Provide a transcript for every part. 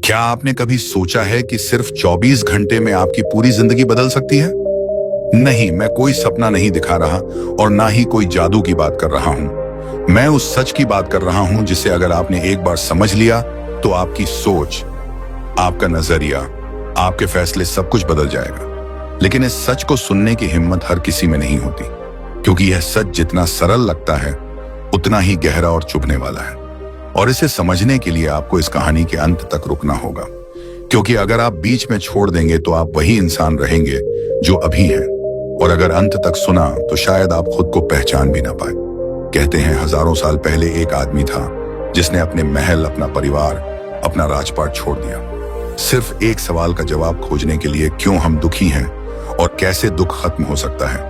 क्या आपने कभी सोचा है कि सिर्फ 24 घंटे में आपकी पूरी जिंदगी बदल सकती है? नहीं, मैं कोई सपना नहीं दिखा रहा और ना ही कोई जादू की बात कर रहा हूं। मैं उस सच की बात कर रहा हूं जिसे अगर आपने एक बार समझ लिया तो आपकी सोच, आपका नजरिया, आपके फैसले सब कुछ बदल जाएगा। लेकिन इस सच को सुनने की हिम्मत हर किसी में नहीं होती, क्योंकि यह सच जितना सरल लगता है उतना ही गहरा और चुभने वाला है। और इसे समझने के लिए आपको इस कहानी के अंत तक रुकना होगा, क्योंकि अगर आप बीच में छोड़ देंगे तो आप वही इंसान रहेंगे जो अभी हैं। और अगर अंत तक सुना तो शायद आप खुद को पहचान भी ना पाए। कहते हैं हजारों साल पहले एक आदमी था जिसने अपने महल, अपना परिवार, अपना राजपाट छोड़ दिया, सिर्फ एक सवाल का जवाब खोजने के लिए, क्यों हम दुखी हैं और कैसे दुख खत्म हो सकता है।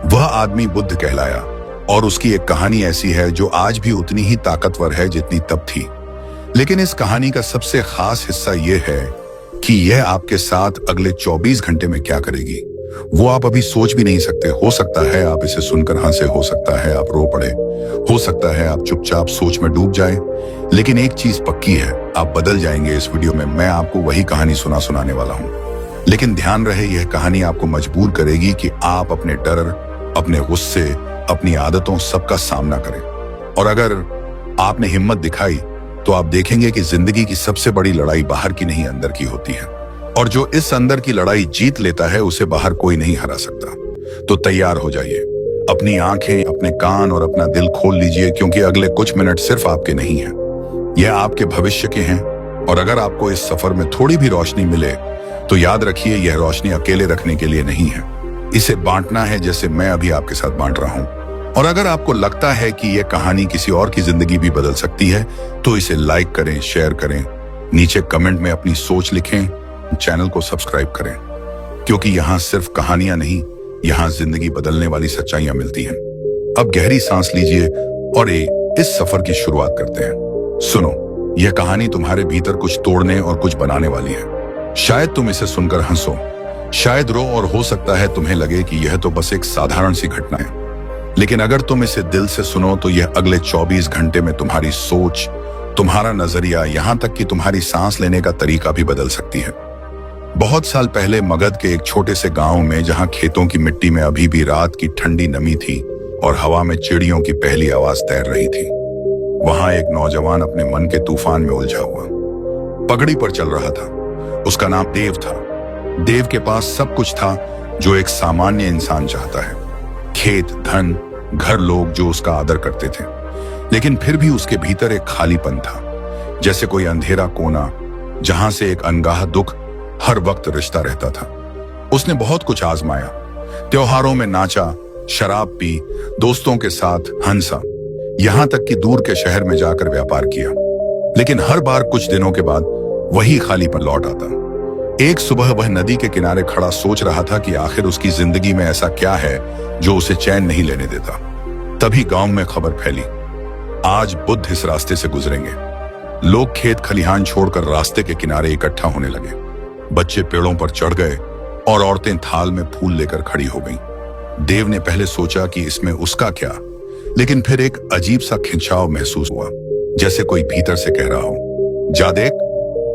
वह आदमी बुद्ध कहलाया और उसकी एक कहानी ऐसी है जो आज भी उतनी ही ताकतवर है जितनी तब थी। लेकिन इस कहानी का सबसे खास हिस्सा यह है कि यह आपके साथ अगले 24 घंटे में क्या करेगी, वो आप अभी सोच भी नहीं सकते। हो सकता है आप इसे सुनकर हंसे, हो सकता है आप रो पड़े, हो सकता है आप चुपचाप सोच में डूब जाए। लेकिन एक चीज पक्की है, आप बदल जाएंगे। इस वीडियो में मैं आपको वही कहानी सुनाने वाला हूँ। लेकिन ध्यान रहे, यह कहानी आपको मजबूर करेगी कि आप अपने डर, अपने गुस्से, अपनी आदतों सबका सामना करें। और अगर आपने हिम्मत दिखाई तो आप देखेंगे कि जिंदगी की सबसे बड़ी लड़ाई बाहर की नहीं, अंदर की होती है। और जो इस अंदर की लड़ाई जीत लेता है उसे बाहर कोई नहीं हरा सकता। तो तैयार हो जाइए, अपनी आंखें, अपने कान और अपना दिल खोल लीजिए, क्योंकि अगले कुछ मिनट सिर्फ आपके नहीं हैं, यह आपके भविष्य के हैं। और अगर आपको इस सफर में थोड़ी भी रोशनी मिले तो याद रखिए, यह रोशनी अकेले रखने के लिए नहीं है, इसे बांटना है, जैसे मैं अभी आपके साथ बांट रहा हूं। और अगर आपको लगता है कि यह कहानी किसी और की जिंदगी भी बदल सकती है तो इसे लाइक करें, शेयर करें, नीचे कमेंट में अपनी सोच लिखें, चैनल को सब्सक्राइब करें, क्योंकि यहां सिर्फ कहानियां नहीं, यहां जिंदगी बदलने वाली सच्चाइयां मिलती हैं। अब गहरी सांस लीजिए और इस सफर की शुरुआत करते हैं। सुनो, यह कहानी तुम्हारे भीतर कुछ तोड़ने और कुछ बनाने वाली है। शायद तुम इसे सुनकर हंसो, शायद रो, और हो सकता है तुम्हें लगे कि यह तो बस एक साधारण सी घटना है। लेकिन अगर तुम इसे दिल से सुनो तो यह अगले 24 घंटे में तुम्हारी सोच, तुम्हारा नजरिया, यहां तक कि तुम्हारी सांस लेने का तरीका भी बदल सकती है। बहुत साल पहले मगध के एक छोटे से गांव में, जहां खेतों की मिट्टी में अभी भी रात की ठंडी नमी थी और हवा में चिड़ियों की पहली आवाज तैर रही थी, वहां एक नौजवान अपने मन के तूफान में उलझा हुआ पगड़ी पर चल रहा था। उसका नाम देव था। देव के पास सब कुछ था जो एक सामान्य इंसान चाहता है, खेत, धन, घर, लोग जो उसका आदर करते थे। लेकिन फिर भी उसके भीतर एक खालीपन था, जैसे कोई अंधेरा कोना जहां से एक अनगाह दुख हर वक्त रिश्ता रहता था। उसने बहुत कुछ आजमाया, त्योहारों में नाचा, शराब पी, दोस्तों के साथ हंसा, यहां तक कि दूर के शहर में जाकर व्यापार किया। लेकिन हर बार कुछ दिनों के बाद वही खालीपन लौट आता। एक सुबह वह नदी के किनारे खड़ा सोच रहा था कि आखिर उसकी जिंदगी में ऐसा क्या है जो उसे चैन नहीं लेने देता। तभी गांव में खबर फैली, आज बुद्ध इस रास्ते से गुजरेंगे। लोग खेत खलिहान छोड़कर रास्ते के किनारे इकट्ठा होने लगे। बच्चे पेड़ों पर चढ़ गए और औरतें थाल में फूल लेकर खड़ी हो गईं। देव ने पहले सोचा कि इसमें उसका क्या, लेकिन फिर एक अजीब सा खिंचाव महसूस हुआ, जैसे कोई भीतर से कह रहा हो, जा देख।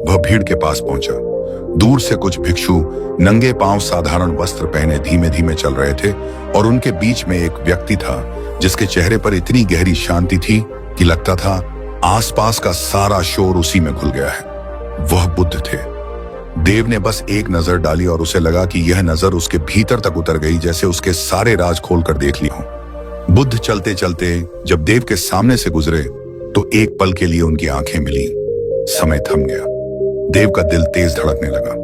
वह भीड़ के पास पहुंचा। दूर से कुछ भिक्षु नंगे पांव, साधारण वस्त्र पहने, धीमे धीमे चल रहे थे और उनके बीच में एक व्यक्ति था जिसके चेहरे पर इतनी गहरी शांति थी कि लगता था आसपास का सारा शोर उसी में घुल गया है। वह बुद्ध थे। देव ने बस एक नजर डाली और उसे लगा कि यह नजर उसके भीतर तक उतर गई, जैसे उसके सारे राज खोलकर देख लिए हों। बुद्ध चलते चलते जब देव के सामने से गुजरे तो एक पल के लिए उनकी आंखें मिली। समय थम गया। देव का दिल तेज धड़कने लगा।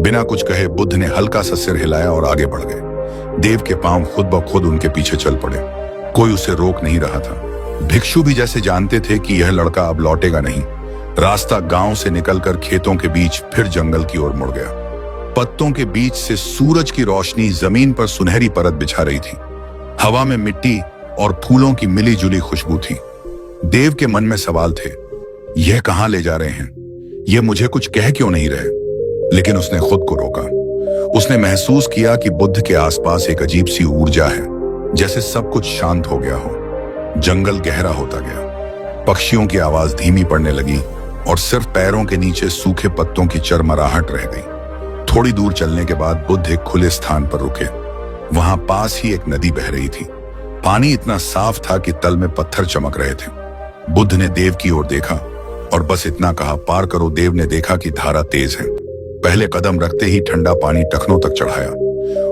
बिना कुछ कहे बुद्ध ने हल्का सा सिर हिलाया और आगे बढ़ गए। देव के पांव खुद ब खुद उनके पीछे चल पड़े। कोई उसे रोक नहीं रहा था। भिक्षु भी जैसे जानते थे कि यह लड़का अब लौटेगा नहीं। रास्ता गांव से निकलकर खेतों के बीच फिर जंगल की ओर मुड़ गया। पत्तों के बीच से सूरज की रोशनी जमीन पर सुनहरी परत बिछा रही थी। हवा में मिट्टी और फूलों की मिली जुली खुशबू थी। देव के मन में सवाल थे, यह कहां ले जा रहे हैं? यह मुझे कुछ कह क्यों नहीं रहे? लेकिन उसने खुद को रोका। उसने महसूस किया कि बुद्ध के आसपास एक अजीब सी ऊर्जा है, जैसे सब कुछ शांत हो गया हो। जंगल गहरा होता गया, पक्षियों की आवाज धीमी पड़ने लगी और सिर्फ पैरों के नीचे सूखे पत्तों की चरमराहट रह गई। थोड़ी दूर चलने के बाद बुद्ध एक खुले स्थान पर रुके। वहां पास ही एक नदी बह रही थी। पानी इतना साफ था कि तल में पत्थर चमक रहे थे। बुद्ध ने देव की ओर देखा और बस इतना कहा, पार करो। देव ने देखा कि धारा तेज है। पहले कदम रखते ही ठंडा पानी टखनों तक चढ़ाया।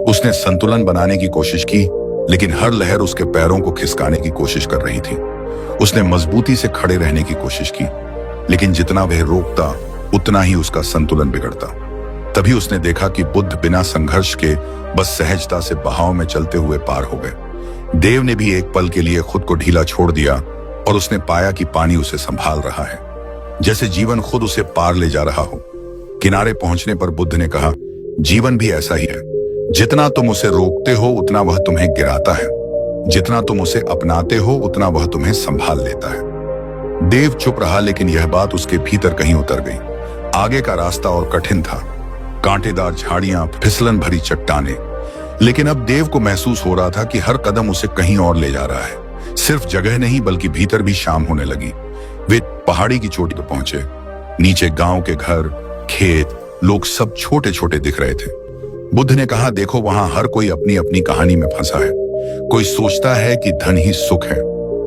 उसने संतुलन बनाने की कोशिश की, लेकिन हर लहर उसके पैरों को खिसकाने की कोशिश कर रही थी। उसने मजबूती से खड़े रहने की कोशिश की, लेकिन जितना वह रोकता उतना ही उसका संतुलन बिगड़ता। तभी उसने देखा कि बुद्ध बिना संघर्ष के बस सहजता से बहाव में चलते हुए पार हो गए। देव ने भी एक पल के लिए खुद को ढीला छोड़ दिया और उसने पाया कि पानी उसे संभाल रहा है, जैसे जीवन खुद उसे पार ले जा रहा हो। किनारे पहुंचने पर बुद्ध ने कहा, जीवन भी ऐसा ही है। जितना तुम उसे रोकते हो उतना वह तुम्हें गिराता है, जितना तुम उसे अपनाते हो उतना वह तुम्हें संभाल लेता है। देव चुप रहा, लेकिन यह बात उसके भीतर कहीं उतर गई। आगे का रास्ता और कठिन था, कांटेदार झाड़ियां, फिसलन भरी चट्टाने। लेकिन अब देव को महसूस हो रहा था कि हर कदम उसे कहीं और ले जा रहा है। सिर्फ जगह नहीं बल्कि भीतर भी शाम होने लगी। वे पहाड़ी की चोटी पर पहुंचे। नीचे गांव के घर, खेत, लोग सब छोटे छोटे दिख रहे थे। बुद्ध ने कहा, देखो वहां हर कोई अपनी अपनी कहानी में फंसा है। कोई सोचता है कि धन ही सुख है,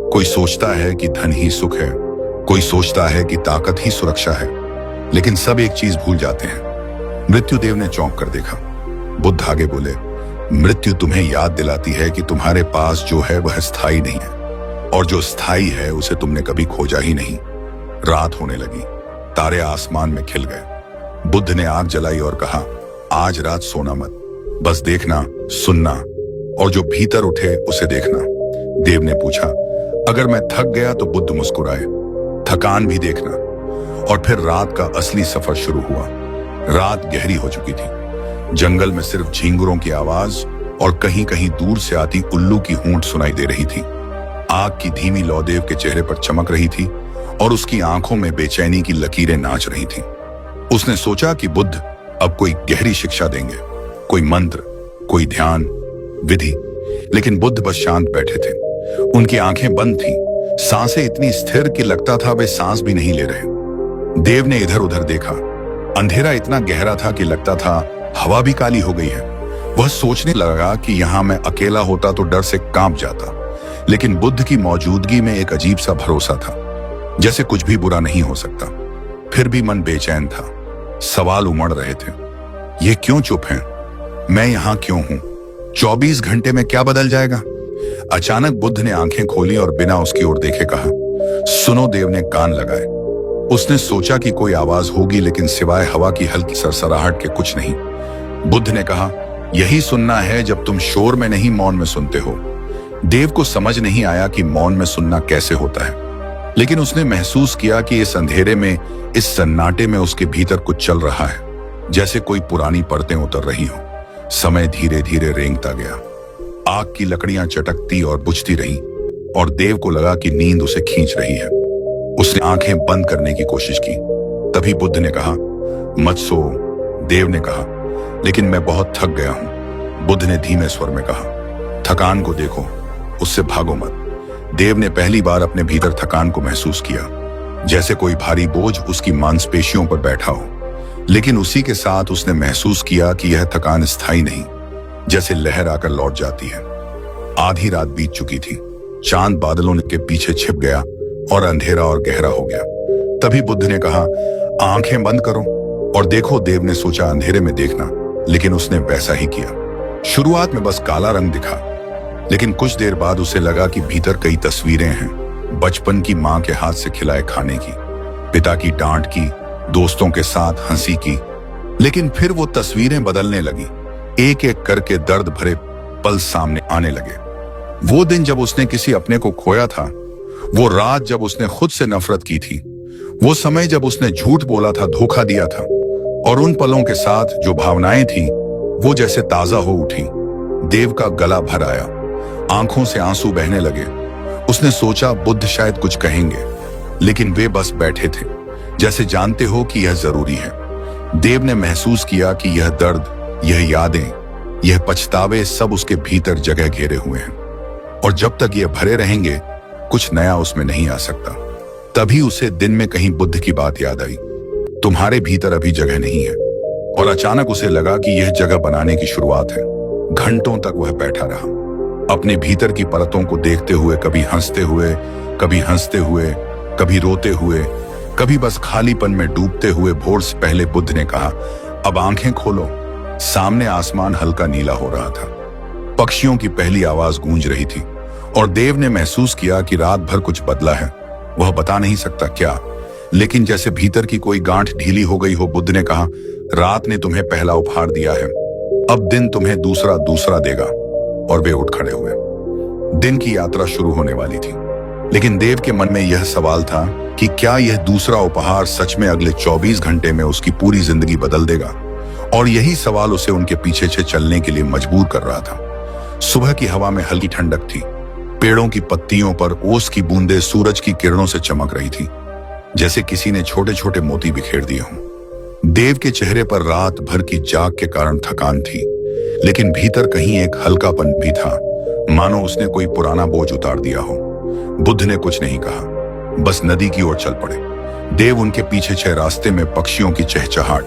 कोई सोचता है कि धन ही सुख है, कोई सोचता है कि ताकत ही सुरक्षा है, लेकिन सब एक चीज भूल जाते हैं, मृत्यु। देव ने चौंक कर देखा। बुद्ध आगे बोले, मृत्यु तुम्हें याद दिलाती है कि तुम्हारे पास जो है वह स्थायी नहीं है, और जो स्थायी है उसे तुमने कभी खोजा ही नहीं। रात होने लगी, तारे आसमान में खिल गए। बुद्ध ने आग जलाई और कहा, आज रात सोना मत, बस देखना, सुनना, और जो भीतर उठे उसे देखना। देव ने पूछा, अगर मैं थक गया तो? बुद्ध मुस्कुराए, थकान भी देखना। और फिर रात का असली सफर शुरू हुआ। रात गहरी हो चुकी थी। जंगल में सिर्फ झींगुरों की आवाज और कहीं कहीं दूर से आती उल्लू की हूंट सुनाई दे रही थी। आग की धीमी लौ देव के चेहरे पर चमक रही थी और उसकी आंखों में बेचैनी की लकीरें नाच रही थीं। उसने सोचा कि बुद्ध अब कोई गहरी शिक्षा देंगे, कोई मंत्र, कोई ध्यान, विधि। लेकिन बुद्ध बस शांत बैठे थे। उनकी आंखें बंद थीं, सांसें इतनी स्थिर कि लगता था वे सांस भी नहीं ले रहे। देव ने इधर उधर देखा। अंधेरा इतना गहरा था कि लगता था हवा भी काली हो गई है। वह सोचने लगा कि यहां मैं अकेला होता तो डर से कांप जाता, लेकिन बुद्ध की मौजूदगी में एक अजीब सा भरोसा था, जैसे कुछ भी बुरा नहीं हो सकता। फिर भी मन बेचैन था। सवाल उमड़ रहे थे, ये क्यों चुप हैं? मैं यहां क्यों हूं? 24 घंटे में क्या बदल जाएगा? अचानक बुद्ध ने आंखें खोली और बिना उसकी ओर देखे कहा, सुनो। देव ने कान लगाए। उसने सोचा कि कोई आवाज होगी, लेकिन सिवाय हवा की हल्की सरसराहट के कुछ नहीं। बुद्ध ने कहा, यही सुनना है जब तुम शोर में नहीं मौन में सुनते हो। देव को समझ नहीं आया कि मौन में सुनना कैसे होता है, लेकिन उसने महसूस किया कि इस अंधेरे में, इस सन्नाटे में उसके भीतर कुछ चल रहा है, जैसे कोई पुरानी परतें उतर रही हो। समय धीरे धीरे रेंगता गया। आग की लकड़ियां चटकती और बुझती रहीं और देव को लगा कि नींद उसे खींच रही है। उसने आंखें बंद करने की कोशिश की। तभी बुद्ध ने कहा, मत सो। देव ने कहा, लेकिन मैं बहुत थक गया हूं। बुद्ध ने धीमे स्वर में कहा, थकान को देखो, उससे भागो मत। देव ने पहली बार अपने भीतर थकान को महसूस किया, जैसे कोई भारी बोझ उसकी मांसपेशियों पर बैठा हो। लेकिन उसी के साथ उसने महसूस किया कि यह थकान स्थायी नहीं, जैसे लहर आकर लौट जाती है। आधी रात बीत चुकी थी। चांद बादलों के पीछे छिप गया और अंधेरा और गहरा हो गया। तभी बुद्ध ने कहा, आंखें बंद करो और देखो। देव ने सोचा अंधेरे में देखना, लेकिन उसने वैसा ही किया। शुरुआत में बस काला रंग दिखा, लेकिन कुछ देर बाद उसे लगा कि भीतर कई तस्वीरें हैं। बचपन की मां के हाथ से खिलाए खाने की, पिता की डांट की, दोस्तों के साथ हंसी की। लेकिन फिर वो तस्वीरें बदलने लगी। एक एक करके दर्द भरे पल सामने आने लगे। वो दिन जब उसने किसी अपने को खोया था, वो रात जब उसने खुद से नफरत की थी, वो समय जब उसने झूठ बोला था, धोखा दिया था। और उन पलों के साथ जो भावनाएं थी, वो जैसे ताजा हो उठी। देव का गला भर आया, आंखों से आंसू बहने लगे। उसने सोचा बुद्ध शायद कुछ कहेंगे, लेकिन वे बस बैठे थे, जैसे जानते हो कि यह जरूरी है। देव ने महसूस किया कि यह दर्द, यह यादें, यह पछतावे सब उसके भीतर जगह घेरे हुए हैं, और जब तक ये भरे रहेंगे कुछ नया उसमें नहीं आ सकता। तभी उसे दिन में कहीं बुद्ध की बात याद आई, तुम्हारे भीतर अभी जगह नहीं है। और अचानक उसे लगा कि यह जगह बनाने की शुरुआत है। घंटों तक वह बैठा रहा, अपने भीतर की परतों को देखते हुए, कभी हंसते हुए, कभी रोते हुए, कभी बस खालीपन में डूबते हुए। भोर से पहले बुद्ध ने कहा, अब आंखें खोलो। सामने आसमान हल्का नीला हो रहा था, पक्षियों की पहली आवाज गूंज रही थी, और देव ने महसूस किया कि रात भर कुछ बदला है। वह बता नहीं सकता क्या, लेकिन जैसे भीतर की कोई गांठ ढीली हो गई हो। बुद्ध ने कहा, रात ने तुम्हें पहला उपहार दिया है, अब दिन तुम्हें दूसरा देगा। और वे उठ खड़े हुए। दिन की यात्रा शुरू होने वाली थी, लेकिन देव के मन में यह सवाल था कि क्या यह दूसरा उपहार सच में अगले 24 घंटे में उसकी पूरी जिंदगी बदल देगा। और यही सवाल उसे उनके पीछे से चलने के लिए मजबूर कर रहा था। सुबह की हवा में हल्की ठंडक थी, पेड़ों की पत्तियों पर ओस की बूंदें सूरज की किरणों से चमक रही थी, जैसे किसी ने छोटे छोटे मोती बिखेर दिए हों। देव के चेहरे पर रात भर की जाग के कारण थकान थी, लेकिन भीतर कहीं एक हल्कापन भी था, मानो उसने कोई पुराना बोझ उतार दिया हो। बुद्ध ने कुछ नहीं कहा, बस नदी की ओर चल पड़े। देव उनके पीछे छह। रास्ते में पक्षियों की चहचहाट,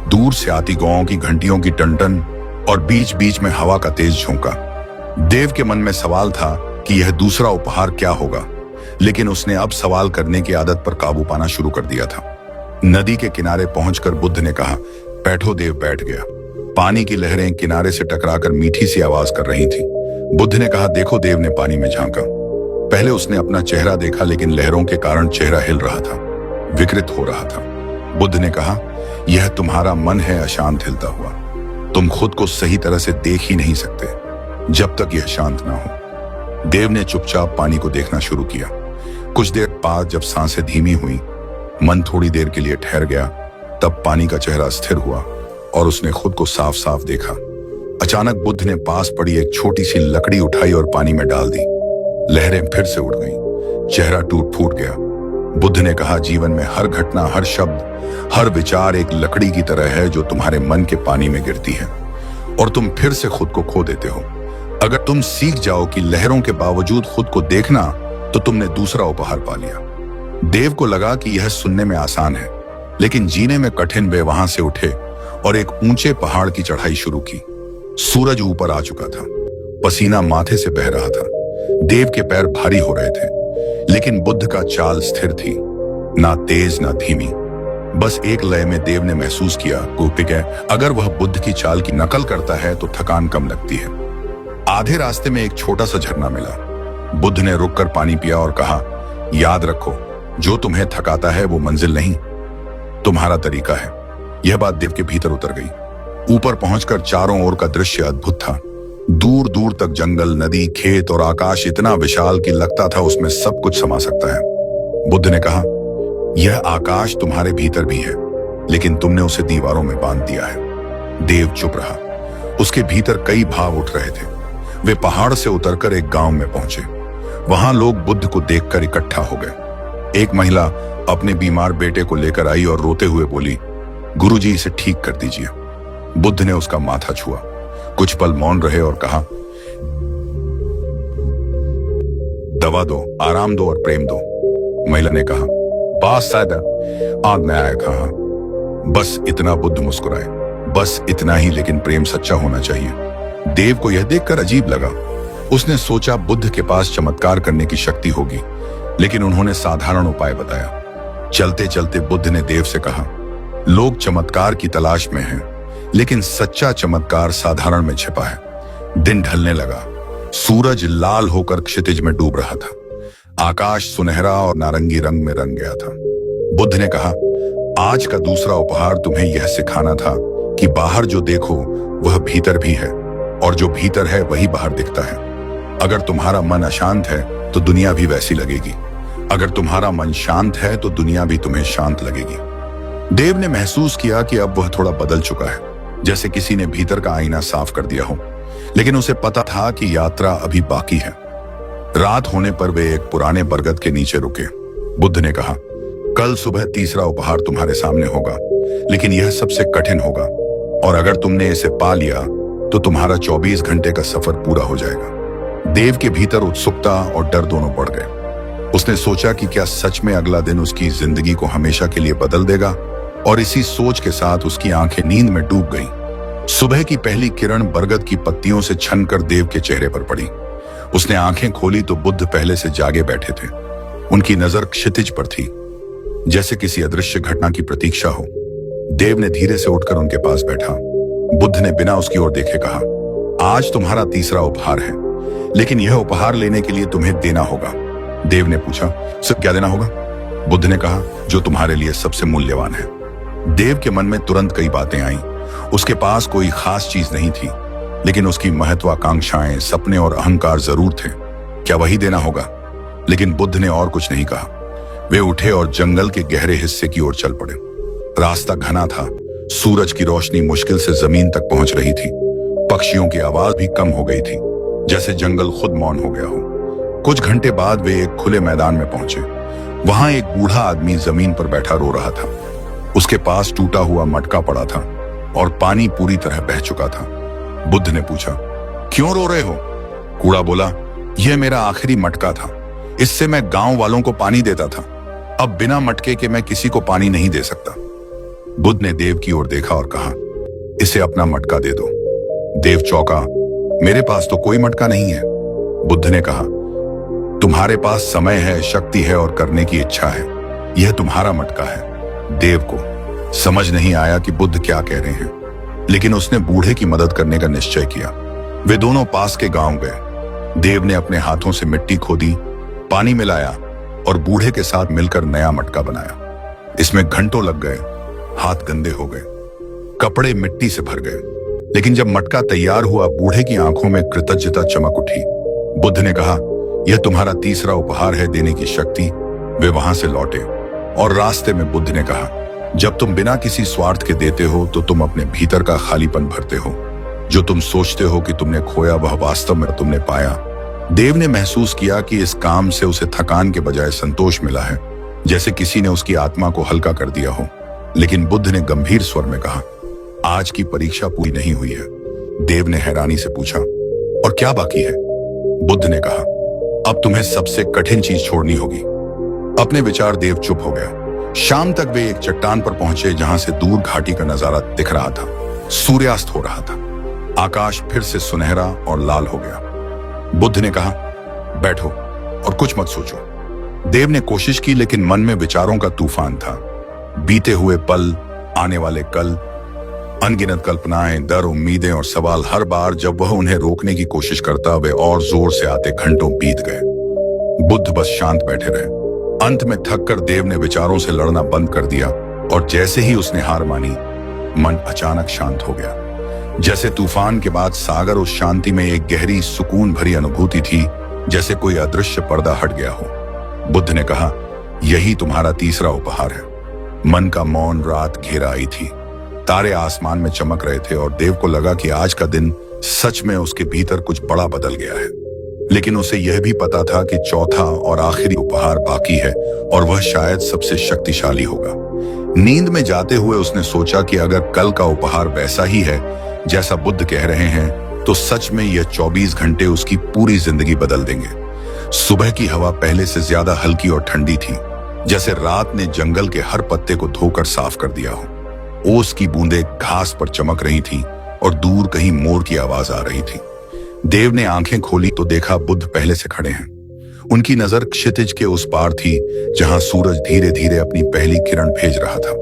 दूर से आती गांवों की घंटियों की टनटन, और बीच बीच में हवा का तेज झोंका। देव के मन में सवाल था कि यह दूसरा उपहार क्या होगा, लेकिन उसने अब सवाल करने की आदत पर काबू पाना शुरू कर दिया था। नदी के किनारे पहुंचकर बुद्ध ने कहा, बैठो। देव बैठ गया। पानी की लहरें किनारे से टकराकर मीठी सी आवाज कर रही थी। बुद्ध ने कहा, देखो। देव ने पानी में झांका। पहले उसने अपना चेहरा देखा, लेकिन लहरों के कारण चेहरा हिल रहा था, विकृत हो रहा था। बुद्ध ने कहा, यह तुम्हारा मन है, अशांत हिलता हुआ। तुम खुद को सही तरह से देख ही नहीं सकते जब तक यह शांत ना हो। देव ने चुपचाप पानी को देखना शुरू किया। कुछ देर बाद जब सांसें धीमी हुई, मन थोड़ी देर के लिए ठहर गया, तब पानी का चेहरा स्थिर हुआ और उसने खुद को साफ साफ देखा। अचानक बुद्ध ने पास पड़ी एक छोटी सी लकड़ी उठाई और पानी में डाल दी। लहरें फिर से उड़ गईं, चेहरा टूट फूट गया। बुद्ध ने कहा, जीवन में हर घटना, हर शब्द, हर विचार एक लकड़ी की तरह है जो तुम्हारे मन के पानी में गिरती है और तुम फिर से खुद को खो देते हो। अगर तुम सीख जाओ कि लहरों के बावजूद खुद को देखना, तो तुमने दूसरा उपहार पा लिया। देव को लगा कि यह सुनने में आसान है, लेकिन जीने में कठिन। वे वहां से उठे और एक ऊंचे पहाड़ की चढ़ाई शुरू की। सूरज ऊपर आ चुका था, पसीना माथे से बह रहा था। देव के पैर भारी हो रहे थे, लेकिन बुद्ध का चाल स्थिर थी, ना तेज ना धीमी, बस एक लय में। देव ने महसूस किया अगर वह बुद्ध की चाल की नकल करता है तो थकान कम लगती है। आधे रास्ते में एक छोटा सा झरना मिला। बुद्ध ने रुककर पानी पिया और कहा, याद रखो, जो तुम्हें थकाता है वो मंजिल नहीं, तुम्हारा तरीका है। यह बात देव के भीतर उतर गई। ऊपर पहुंचकर चारों ओर का दृश्य अद्भुत था। दूर दूर तक जंगल, नदी, खेत और आकाश इतना विशाल कि लगता था उसमें सब कुछ समा सकता है। बुद्ध ने कहा, यह आकाश तुम्हारे भीतर भी है, लेकिन तुमने उसे दीवारों में बांध दिया है। देव चुप रहा। उसके भीतर कई भाव उठ रहे थे। वे पहाड़ से उतरकर एक गांव में पहुंचे। वहां लोग बुद्ध को देखकर इकट्ठा हो गए। एक महिला अपने बीमार बेटे को लेकर आई और रोते हुए बोली, गुरुजी, इसे ठीक कर दीजिए। बुद्ध ने उसका माथा छुआ, कुछ पल मौन रहे और कहा, दवा दो, आराम दो और प्रेम दो। महिला ने कहा, बास सादा आग में आया। कहा, बस इतना। बुद्ध मुस्कुराए, बस इतना ही, लेकिन प्रेम सच्चा होना चाहिए। देव को यह देखकर अजीब लगा। उसने सोचा बुद्ध के पास चमत्कार करने की शक्ति होगी, लेकिन उन्होंने साधारण उपाय बताया। चलते चलते बुद्ध ने देव से कहा, लोग चमत्कार की तलाश में हैं, लेकिन सच्चा चमत्कार साधारण में छिपा है। दिन ढलने लगा। सूरज लाल होकर क्षितिज में डूब रहा था। आकाश सुनहरा और नारंगी रंग में रंग गया था। बुद्ध ने कहा, आज का दूसरा उपहार तुम्हें यह सिखाना था कि बाहर जो देखो वह भीतर भी है, और जो भीतर है वही बाहर दिखता है। अगर तुम्हारा मन अशांत है तो दुनिया भी वैसी लगेगी। अगर तुम्हारा मन शांत है तो दुनिया भी तुम्हें शांत लगेगी। देव ने महसूस किया कि अब वह थोड़ा बदल चुका है, जैसे किसी ने भीतर का आईना साफ कर दिया हो, लेकिन उसे पता था कि यात्रा अभी बाकी है। रात होने पर वे एक पुराने बरगद के नीचे रुके। बुद्ध ने कहा, कल सुबह तीसरा उपहार तुम्हारे सामने होगा, लेकिन यह सबसे कठिन होगा, और अगर तुमने इसे पा लिया तो तुम्हारा 24 घंटे का सफर पूरा हो जाएगा। देव के भीतर उत्सुकता और डर दोनों बढ़ गए। उसने सोचा कि क्या सच में अगला दिन उसकी जिंदगी को हमेशा के लिए बदल देगा, और इसी सोच के साथ उसकी आंखें नींद में डूब गईं। सुबह की पहली किरण बरगद की पत्तियों से छनकर देव के चेहरे पर पड़ी। उसने आंखें खोली तो बुद्ध पहले से जागे बैठे थे। उनकी नजर क्षितिज पर थी, जैसे किसी अदृश्य घटना की प्रतीक्षा हो। देव ने धीरे से उठकर उनके पास बैठा। बुद्ध ने बिना उसकी ओर देखे कहा, आज तुम्हारा तीसरा उपहार है, लेकिन यह उपहार लेने के लिए तुम्हें देना होगा। देव ने पूछा, सिर्फ क्या देना होगा? बुद्ध ने कहा, जो तुम्हारे लिए सबसे मूल्यवान है। देव के मन में तुरंत कई बातें आईं। उसके पास कोई खास चीज नहीं थी, लेकिन उसकी महत्वाकांक्षाएं, सपने और अहंकार जरूर थे। क्या वही देना होगा? लेकिन बुद्ध ने और कुछ नहीं कहा। वे उठे और जंगल के गहरे हिस्से की ओर चल पड़े। रास्ता घना था, सूरज की रोशनी मुश्किल से जमीन तक पहुंच रही थी। पक्षियों की आवाज भी कम हो गई थी, जैसे जंगल खुद मौन हो गया हो। कुछ घंटे बाद वे एक खुले मैदान में पहुंचे। वहां एक बूढ़ा आदमी जमीन पर बैठा रो रहा था। उसके पास टूटा हुआ मटका पड़ा था और पानी पूरी तरह बह चुका था। बुद्ध ने पूछा, क्यों रो रहे हो? कूड़ा बोला, यह मेरा आखिरी मटका था। इससे मैं गांव वालों को पानी देता था। अब बिना मटके के मैं किसी को पानी नहीं दे सकता। बुद्ध ने देव की ओर देखा और कहा, इसे अपना मटका दे दो। देव चौंका, मेरे पास तो कोई मटका नहीं है। बुद्ध ने कहा, तुम्हारे पास समय है, शक्ति है और करने की इच्छा है। यह तुम्हारा मटका है। देव को समझ नहीं आया कि बुद्ध क्या कह रहे हैं, लेकिन उसने बूढ़े की मदद करने का निश्चय किया। वे दोनों पास के गांव गए। देव ने अपने हाथों से मिट्टी खोदी, पानी मिलाया और बूढ़े के साथ मिलकर नया मटका बनाया। इसमें घंटों लग गए, हाथ गंदे हो गए, कपड़े मिट्टी से भर गए, लेकिन जब मटका तैयार हुआ, बूढ़े की आंखों में कृतज्ञता चमक उठी। बुद्ध ने कहा, यह तुम्हारा तीसरा उपहार है, देने की शक्ति। वे वहां से लौटे और रास्ते में बुद्ध ने कहा, जब तुम बिना किसी स्वार्थ के देते हो तो तुम अपने भीतर का खालीपन भरते हो। जो तुम सोचते हो कि तुमने खोया, वह वास्तव में तुमने पाया। देव ने महसूस किया कि इस काम से उसे थकान के बजाय संतोष मिला है, जैसे किसी ने उसकी आत्मा को हल्का कर दिया हो। लेकिन बुद्ध ने गंभीर स्वर में कहा, आज की परीक्षा पूरी नहीं हुई है। देव ने हैरानी से पूछा, और क्या बाकी है? बुद्ध ने कहा, अब तुम्हें सबसे कठिन चीज छोड़नी होगी। अपने विचार देव चुप हो गया। शाम तक वे एक चट्टान पर पहुंचे, जहां से दूर घाटी का नजारा दिख रहा था। सूर्यास्त हो रहा था। आकाश फिर से सुनहरा और लाल हो गया। बुद्ध ने कहा, बैठो और कुछ मत सोचो। देव ने कोशिश की, लेकिन मन में विचारों का तूफान था। बीते हुए पल, आने वाले कल, अनगिनत कल्पनाएं, डर, उम्मीदें और सवाल। हर बार जब वह उन्हें रोकने की कोशिश करता, वे और जोर से आते। घंटों बीत गए। बुद्ध बस शांत बैठे रहे। अंत में थककर देव ने विचारों से लड़ना बंद कर दिया, और जैसे ही उसने हार मानी, मन अचानक शांत हो गया। जैसे तूफान के बाद सागर, उस शांति में एक गहरी सुकून भरी अनुभूति थी, जैसे कोई अदृश्य पर्दा हट गया हो। बुद्ध ने कहा, यही तुम्हारा तीसरा उपहार है। मन का मौन रात घेरा आई थी। तारे आसमान में चमक रहे थे और देव को लगा कि आज का दिन सच में उसके भीतर कुछ बड़ा बदल गया है। लेकिन उसे यह भी पता था कि चौथा और आखिरी उपहार बाकी है, और वह शायद सबसे शक्तिशाली होगा। नींद में जाते हुए उसने सोचा कि अगर कल का उपहार वैसा ही है जैसा बुद्ध कह रहे हैं, तो सच में यह 24 घंटे उसकी पूरी जिंदगी बदल देंगे। सुबह की हवा पहले से ज्यादा हल्की और ठंडी थी, जैसे रात ने जंगल के हर पत्ते को धोकर साफ कर दिया हो। ओस की बूंदें घास पर चमक रही थीं और दूर कहीं मोर की आवाज आ रही थी। देव ने आंखें खोली तो देखा बुद्ध पहले से खड़े हैं। उनकी नजर क्षितिज के उस पार थी, जहां सूरज धीरे धीरे अपनी पहली किरण भेज रहा था।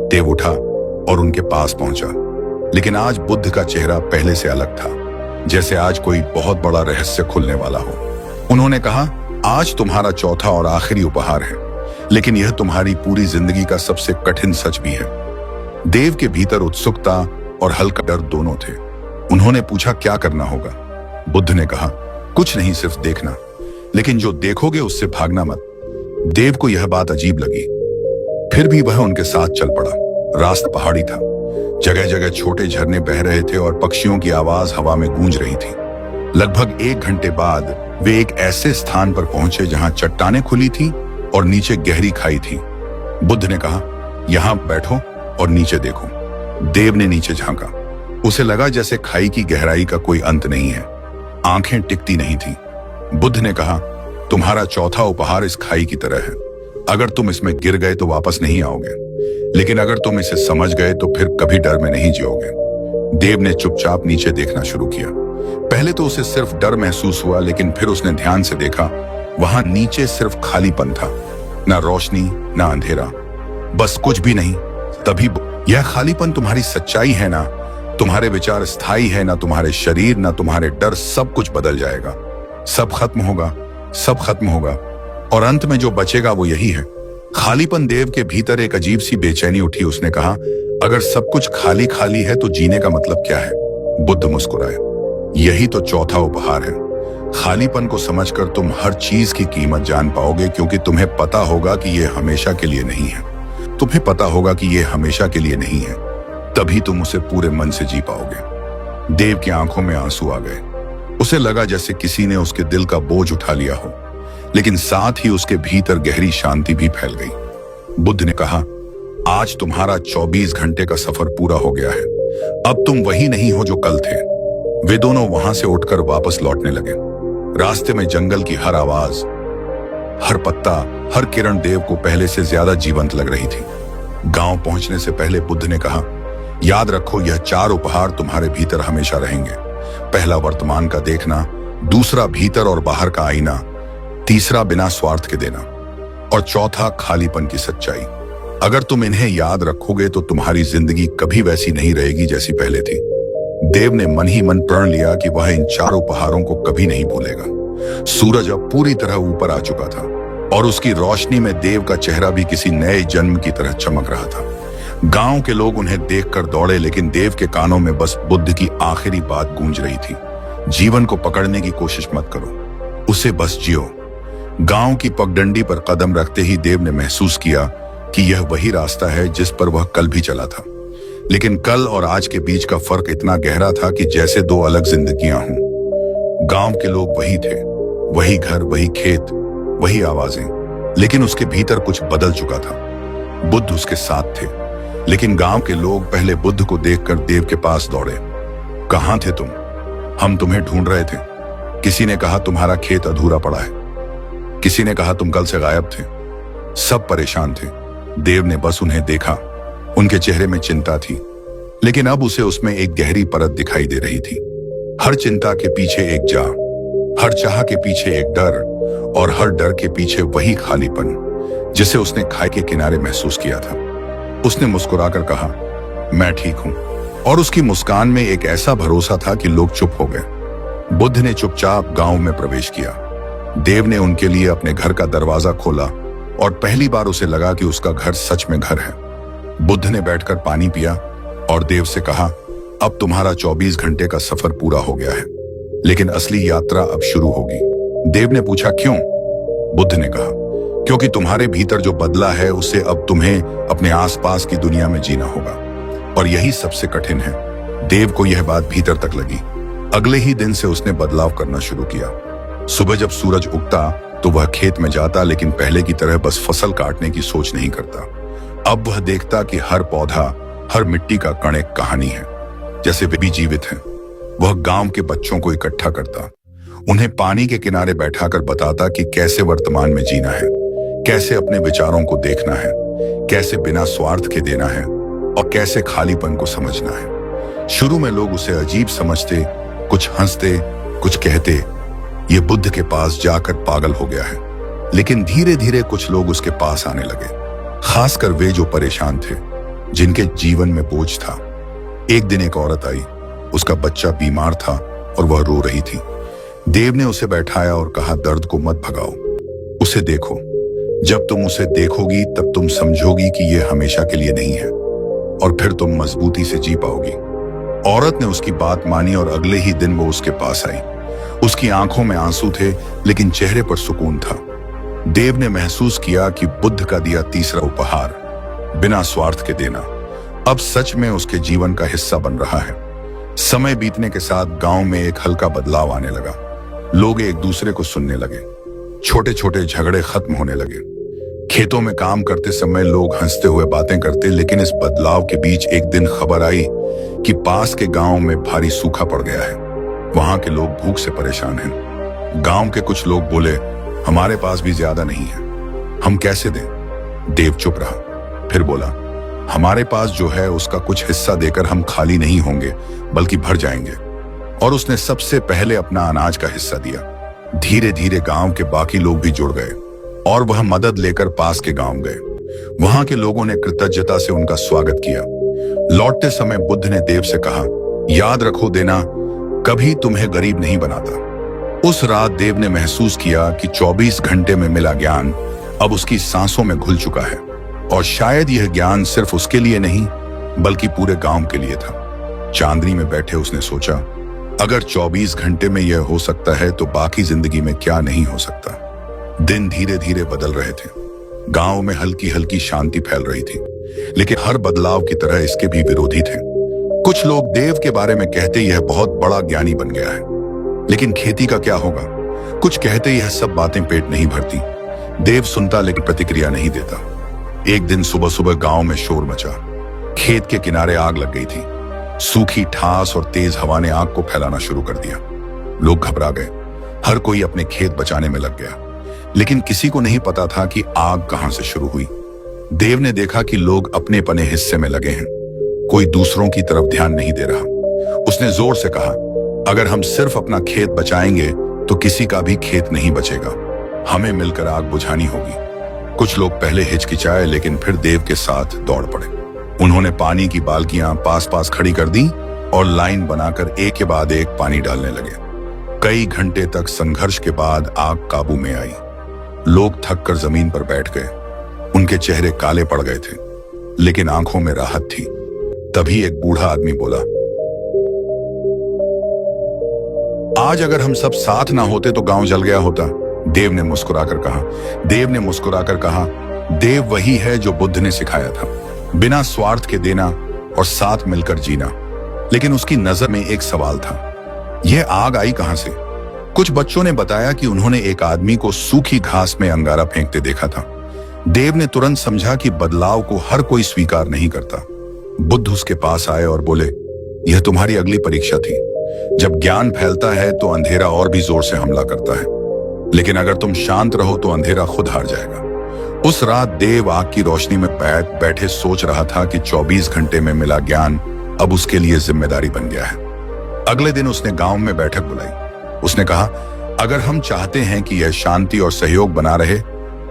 देव उठा और उनके पास पहुंचा, लेकिन आज बुद्ध का चेहरा पहले से अलग था, जैसे आज कोई बहुत बड़ा रहस्य खुलने वाला हो। उन्होंने कहा, आज तुम्हारा चौथा और आखिरी उपहार है, लेकिन यह तुम्हारी पूरी जिंदगी का सबसे कठिन सच भी है। देव के भीतर उत्सुकता और हल्का डर दोनों थे। उन्होंने पूछा, क्या करना होगा? बुद्ध ने कहा, कुछ नहीं, सिर्फ देखना, लेकिन जो देखोगे उससे भागना मत। देव को यह बात अजीब लगी, फिर भी वह उनके साथ चल पड़ा। रास्ता पहाड़ी था, जगह जगह छोटे झरने बह रहे थे और पक्षियों की आवाज हवा में गूंज रही थी। लगभग 1 घंटे बाद वे एक ऐसे स्थान पर पहुंचे जहां चट्टानें खुली थी और नीचे गहरी खाई थी। बुद्ध ने कहा, यहां बैठो और नीचे देखो। देव ने नीचे झांका। उसे लगा जैसे खाई की गहराई का कोई अंत नहीं है। आंखें टिकती नहीं थी। बुद्ध ने कहा, तुम्हारा चौथा उपहार इस खाई की तरह है। अगर तुम इसमें गिर गए तो वापस नहीं आओगे, लेकिन अगर तुम इसे समझ गए तो फिर कभी डर में नहीं जियोगे। देव ने चुपचाप नीचे देखना शुरू किया। पहले तो उसे सिर्फ डर महसूस हुआ, लेकिन फिर उसने ध्यान से देखा। वहां नीचे सिर्फ खालीपन था, ना रोशनी ना अंधेरा, बस कुछ भी नहीं। तभी यह खालीपन तुम्हारी सच्चाई है ना, तुम्हारे विचार स्थायी है ना, तुम्हारे शरीर ना तुम्हारे डर, सब कुछ बदल जाएगा। सब खत्म होगा, सब खत्म होगा, और अंत में जो बचेगा वो यही है, खालीपन। देव के भीतर एक अजीब सी बेचैनी उठी। उसने कहा, अगर सब कुछ खाली खाली है तो जीने का मतलब क्या है? बुद्ध मुस्कुराए। यही तो चौथा उपहार है। खालीपन को समझकर तुम हर चीज की कीमत जान पाओगे, क्योंकि तुम्हें पता होगा कि यह हमेशा के लिए नहीं है। तुम्हें पता होगा कि यह हमेशा के लिए नहीं है, तभी तुम उसे पूरे मन से जी पाओगे। देव की आंखों में आंसू आ गए। उसे लगा जैसे किसी ने उसके दिल का बोझ उठा लिया हो, लेकिन साथ ही उसके भीतर गहरी शांति भी फैल गई। बुद्ध ने कहा, आज तुम्हारा 24 घंटे का सफर पूरा हो गया है। अब तुम वही नहीं हो जो कल थे। वे दोनों वहां से उठकर वापस लौटने लगे। रास्ते में जंगल की हर आवाज, हर पत्ता, हर किरण देव को पहले से ज्यादा जीवंत लग रही थी। गांव पहुंचने से पहले बुद्ध ने कहा, याद रखो, यह 4 उपहार तुम्हारे भीतर हमेशा रहेंगे। पहला वर्तमान का देखना, दूसरा भीतर और बाहर का आईना, तीसरा बिना स्वार्थ के देना, और चौथा खालीपन की सच्चाई। अगर तुम इन्हें याद रखोगे तो तुम्हारी जिंदगी कभी वैसी नहीं रहेगी जैसी पहले थी। देव ने मन ही मन प्रण लिया कि वह इन 4 उपहारों को कभी नहीं भूलेगा। सूरज अब पूरी तरह ऊपर आ चुका था, और उसकी रोशनी में देव का चेहरा भी किसी नए जन्म की तरह चमक रहा था। गांव के लोग उन्हें देखकर दौड़े, लेकिन देव के कानों में बस बुद्ध की आखिरी बात गूंज रही थी, जीवन को पकड़ने की कोशिश मत करो, उसे बस जियो। गांव की पगडंडी पर कदम रखते ही देव ने महसूस किया कि यह वही रास्ता है जिस पर वह कल भी चला था, लेकिन कल और आज के बीच का फर्क इतना गहरा था कि जैसे 2 अलग जिंदगियां हों। गांव के लोग वही थे, वही घर, वही खेत, वही आवाजें, लेकिन उसके भीतर कुछ बदल चुका था। बुद्ध उसके साथ थे, लेकिन गांव के लोग पहले बुद्ध को देखकर देव के पास दौड़े। कहां थे तुम? हम तुम्हें ढूंढ रहे थे। किसी ने कहा तुम्हारा खेत अधूरा पड़ा है, किसी ने कहा तुम कल से गायब थे। सब परेशान थे। देव ने बस उन्हें देखा। उनके चेहरे में चिंता थी, लेकिन अब उसे उसमें एक गहरी परत दिखाई दे रही थी। हर चिंता के पीछे एक चाह, हर चाह के पीछे एक डर, और हर डर के पीछे वही खालीपन जिसे उसने खाई के किनारे महसूस किया था। उसने मुस्कुराकर कहा, मैं ठीक हूं, और उसकी मुस्कान में एक ऐसा भरोसा था कि लोग चुप हो गए। बुद्ध ने चुपचाप गांव में प्रवेश किया। देव ने उनके लिए अपने घर का दरवाजा खोला, और पहली बार उसे लगा कि उसका घर सच में घर है। बुद्ध ने बैठकर पानी पिया और देव से कहा, अब तुम्हारा 24 घंटे का सफर पूरा हो गया है, लेकिन असली यात्रा अब शुरू होगी। देव ने पूछा, क्यों? बुद्ध ने कहा, क्योंकि तुम्हारे भीतर जो बदला है उसे अब तुम्हें अपने आसपास की दुनिया में जीना होगा, और यही सबसे कठिन है। देव को यह बात भीतर तक लगी। अगले ही दिन से उसने बदलाव करना शुरू किया। सुबह जब सूरज उगता तो वह खेत में जाता, लेकिन पहले की तरह बस फसल काटने की सोच नहीं करता। अब वह देखता कि हर पौधा, हर मिट्टी का कण एक कहानी है, जैसे वे भी जीवित हैं। वह गांव के बच्चों को इकट्ठा करता, उन्हें पानी के किनारे बैठाकर बताता कि कैसे वर्तमान में जीना है, कैसे अपने विचारों को देखना है, कैसे बिना स्वार्थ के देना है, और कैसे खालीपन को समझना है। शुरू में लोग उसे अजीब समझते, कुछ हंसते, कुछ कहते, ये बुद्ध के पास जाकर पागल हो गया है। लेकिन धीरे धीरे कुछ लोग उसके पास आने लगे, खासकर वे जो परेशान थे, जिनके जीवन में बोझ था। एक दिन एक औरत आई, उसका बच्चा बीमार था और वह रो रही थी। देव ने उसे बैठाया और कहा, दर्द को मत भगाओ, उसे देखो। जब तुम उसे देखोगी तब तुम समझोगी कि यह हमेशा के लिए नहीं है, और फिर तुम मजबूती से जी पाओगी। औरत ने उसकी बात मानी और अगले ही दिन वो उसके पास आई। उसकी आंखों में आंसू थे, लेकिन चेहरे पर सुकून था। देव ने महसूस किया कि बुद्ध का दिया तीसरा उपहार, बिना स्वार्थ के देना, अब सच में उसके जीवन का हिस्सा बन रहा है। समय बीतने के साथ गांव में एक हल्का बदलाव आने लगा। लोग एक दूसरे को सुनने लगे, छोटे छोटे झगड़े खत्म होने लगे। खेतों में काम करते समय लोग हंसते हुए बातें करते, लेकिन इस बदलाव के बीच एक दिन खबर आई कि पास के गांव में भारी सूखा पड़ गया है। वहां के लोग भूख से परेशान हैं। गांव के कुछ लोग बोले, हमारे पास भी ज्यादा नहीं है, हम कैसे दें? देव चुप रहा, फिर बोला, हमारे पास जो है उसका कुछ हिस्सा देकर हम खाली नहीं होंगे बल्कि भर जाएंगे। और उसने सबसे पहले अपना अनाज का हिस्सा दिया। धीरे धीरे गांव के बाकी लोग भी जुड़ गए और वह मदद लेकर पास के गांव गए। वहां के लोगों ने कृतज्ञता से उनका स्वागत किया। लौटते समय बुद्ध ने देव से कहा, याद रखो, देना कभी तुम्हें गरीब नहीं बनाता। उस रात देव ने महसूस किया कि 24 घंटे में मिला ज्ञान अब उसकी सांसों में घुल चुका है। और शायद यह ज्ञान सिर्फ उसके लिए नहीं बल्कि पूरे गांव के लिए था। चांदनी में बैठे उसने सोचा, अगर 24 घंटे में यह हो सकता है तो बाकी जिंदगी में क्या नहीं हो सकता। दिन धीरे धीरे बदल रहे थे। गांव में हल्की हल्की शांति फैल रही थी, लेकिन हर बदलाव की तरह इसके भी विरोधी थे। कुछ लोग देव के बारे में कहते यह बहुत बड़ा ज्ञानी बन गया है, लेकिन खेती का क्या होगा। कुछ कहते यह सब बातें पेट नहीं भरती। देव सुनता लेकिन प्रतिक्रिया नहीं देता। एक दिन सुबह सुबह गांव में शोर मचा। खेत के किनारे आग लग गई थी। सूखी ठास और तेज हवा ने आग को फैलाना शुरू कर दिया। लोग घबरा गए। हर कोई अपने खेत बचाने में लग गया, लेकिन किसी को नहीं पता था कि आग कहां से शुरू हुई। देव ने देखा कि लोग अपने अपने हिस्से में लगे हैं, कोई दूसरों की तरफ ध्यान नहीं दे रहा। उसने जोर से कहा, अगर हम सिर्फ अपना खेत बचाएंगे तो किसी का भी खेत नहीं बचेगा। हमें मिलकर आग बुझानी होगी। कुछ लोग पहले हिचकिचाए, लेकिन फिर देव के साथ दौड़ पड़े। उन्होंने पानी की बाल्टियां पास पास खड़ी कर दी और लाइन बनाकर एक के बाद एक पानी डालने लगे। कई घंटे तक संघर्ष के बाद आग काबू में आई। लोग थक कर जमीन पर बैठ गए। उनके चेहरे काले पड़ गए थे, लेकिन आंखों में राहत थी। तभी एक बूढ़ा आदमी बोला, आज अगर हम सब साथ ना होते तो गांव जल गया होता। देव ने मुस्कुराकर कहा, देव वही है जो बुद्ध ने सिखाया था, बिना स्वार्थ के देना और साथ मिलकर जीना। लेकिन उसकी नजर में एक सवाल था, यह आग आई कहां से? कुछ बच्चों ने बताया कि उन्होंने एक आदमी को सूखी घास में अंगारा फेंकते देखा था। देव ने तुरंत समझा कि बदलाव को हर कोई स्वीकार नहीं करता। बुद्ध उसके पास आए और बोले, यह तुम्हारी अगली परीक्षा थी। जब ज्ञान फैलता है तो अंधेरा और भी जोर से हमला करता है, लेकिन अगर तुम शांत रहो तो अंधेरा खुद हार जाएगा। उस रात देव आग की रोशनी में बैठे सोच रहा था कि 24 घंटे में मिला ज्ञान अब उसके लिए जिम्मेदारी बन गया है। अगले दिन उसने गांव में बैठक बुलाई। उसने कहा, अगर हम चाहते हैं कि यह शांति और सहयोग बना रहे